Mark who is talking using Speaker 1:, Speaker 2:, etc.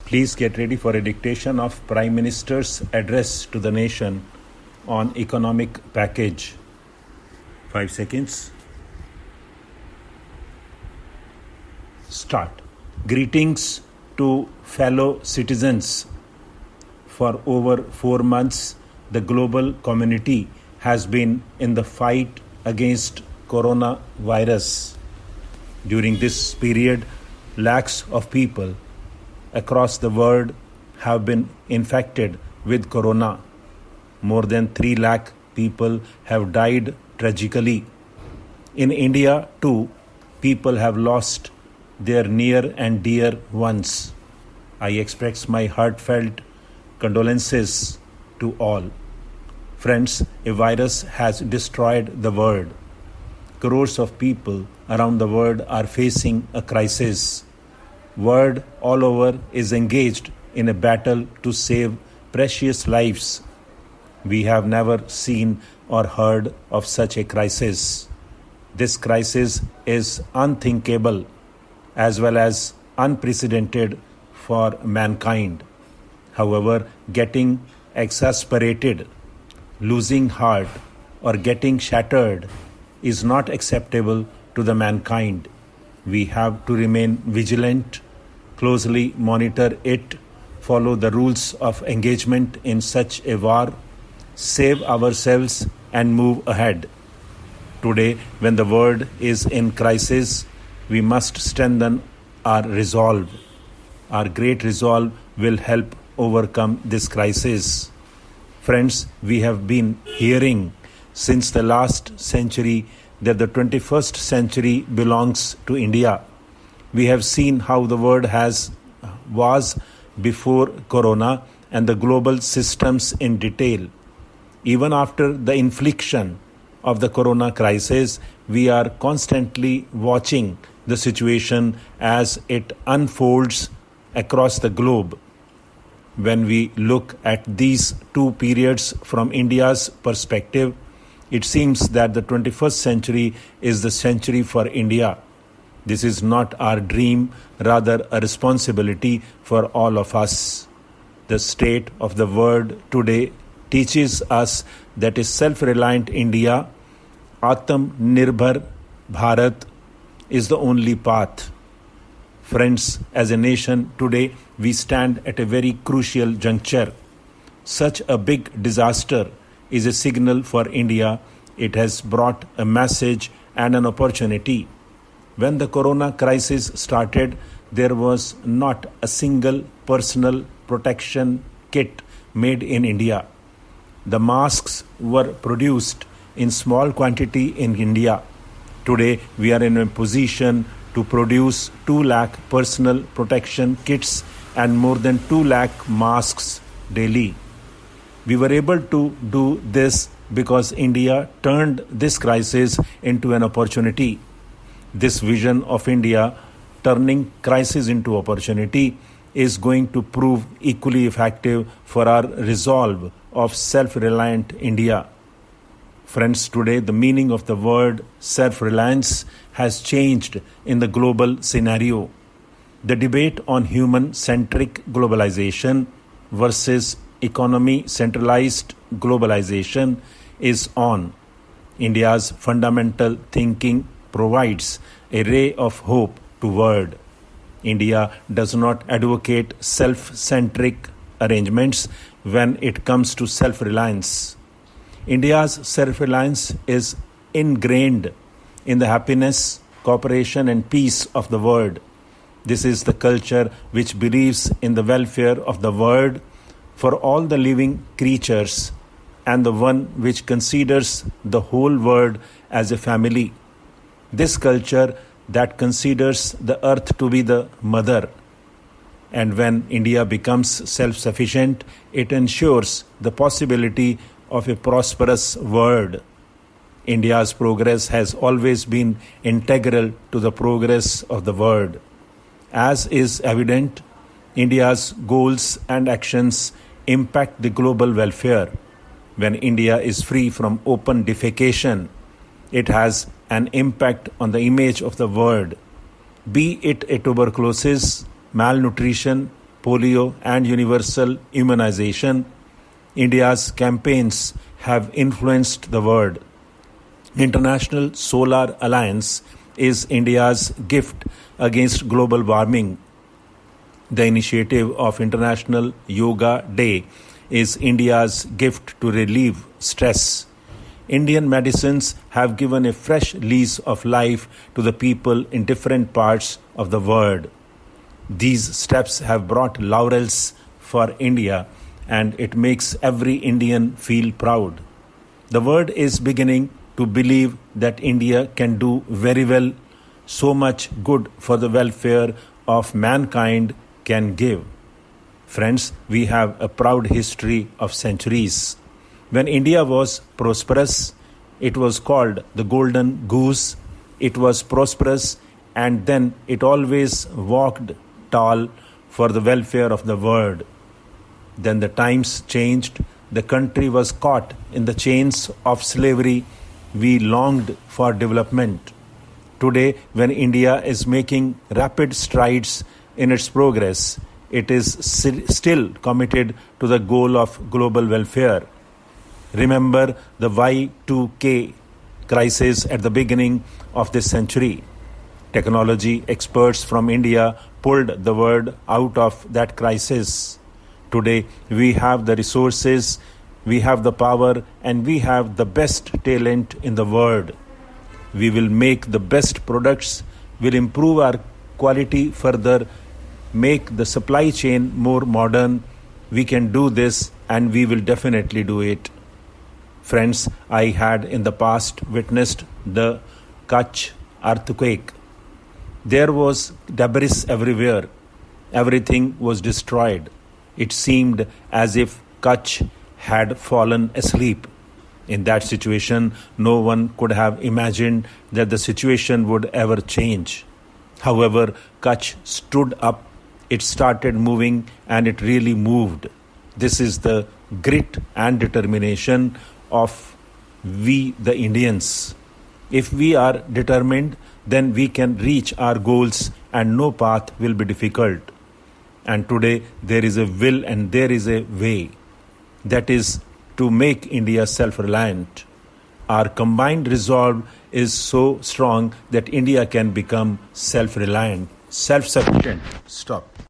Speaker 1: Please get ready for a dictation of Prime Minister's address to the nation on economic package. 5 seconds. Start. Greetings to fellow citizens. For over 4 months, the global community has been in the fight against coronavirus. During this period, lakhs of people across the world have been infected with corona. More than 3 lakh people have died tragically. In India, too, people have lost their near and dear ones. I express my heartfelt condolences to all. Friends, a virus has destroyed the world. Crores of people around the world are facing a crisis. World all over is engaged in a battle to save precious lives. We have never seen or heard of such a crisis. This crisis is unthinkable as well as unprecedented for mankind. However, getting exasperated, losing heart, or getting shattered is not acceptable to the mankind. We have to remain vigilant, closely monitor it, follow the rules of engagement in such a war, save ourselves and move ahead. Today, when the world is in crisis, we must strengthen our resolve. Our great resolve will help overcome this crisis. Friends, we have been hearing since the last century that the 21st century belongs to India. We have seen how the world was before corona and the global systems in detail. Even after the infliction of the corona crisis, we are constantly watching the situation as it unfolds across the globe. When we look at these two periods from India's perspective, it seems that the 21st century is the century for India. This is not our dream, rather a responsibility for all of us. The state of the world today teaches us that a self-reliant India, Atmanirbhar Bharat, is the only path. Friends, as a nation today, we stand at a very crucial juncture. Such a big disaster is a signal for India. It has brought a message and an opportunity. When the corona crisis started, there was not a single personal protection kit made in India. The masks were produced in small quantity in India. Today, we are in a position to produce 2 lakh personal protection kits and more than 2 lakh masks daily. We were able to do this because India turned this crisis into an opportunity. This vision of India turning crisis into opportunity is going to prove equally effective for our resolve of self-reliant India. Friends, today the meaning of the word self-reliance has changed in the global scenario. The debate on human-centric globalization versus economy-centralized globalization is on. India's fundamental thinking provides a ray of hope to world. India does not advocate self-centric arrangements when it comes to self-reliance. India's self-reliance is ingrained in the happiness, cooperation and peace of the world. This is the culture which believes in the welfare of the world for all the living creatures and the one which considers the whole world as a family. This culture that considers the earth to be the mother. And when India becomes self-sufficient, it ensures the possibility of a prosperous world. India's progress has always been integral to the progress of the world. As is evident, India's goals and actions impact the global welfare. When India is free from open defecation, it has an impact on the image of the world, be it a tuberculosis, malnutrition, polio, and universal immunization, India's campaigns have influenced the world. International Solar Alliance is India's gift against global warming. The initiative of International Yoga Day is India's gift to relieve stress. Indian medicines have given a fresh lease of life to the people in different parts of the world. These steps have brought laurels for India, and it makes every Indian feel proud. The world is beginning to believe that India can do very well. So much good for the welfare of mankind can give. Friends, we have a proud history of centuries. When India was prosperous, it was called the golden goose. It was prosperous, and then it always walked tall for the welfare of the world. Then the times changed. The country was caught in the chains of slavery. We longed for development. Today, when India is making rapid strides in its progress, it is still committed to the goal of global welfare. Remember the Y2K crisis at the beginning of this century. Technology experts from India pulled the world out of that crisis. Today, we have the resources, we have the power, and we have the best talent in the world. We will make the best products, will improve our quality further, make the supply chain more modern. We can do this, and we will definitely do it. Friends, I had in the past witnessed the Kutch earthquake. There was debris everywhere. Everything was destroyed. It seemed as if Kutch had fallen asleep. In that situation, no one could have imagined that the situation would ever change. However, Kutch stood up, it started moving, and it really moved. This is the grit and determination of we the Indians. If we are determined, then we can reach our goals and no path will be difficult. And today there is a will and there is a way. That is to make India self-reliant. Our combined resolve is so strong that India can become self-reliant, self-sufficient. Stop.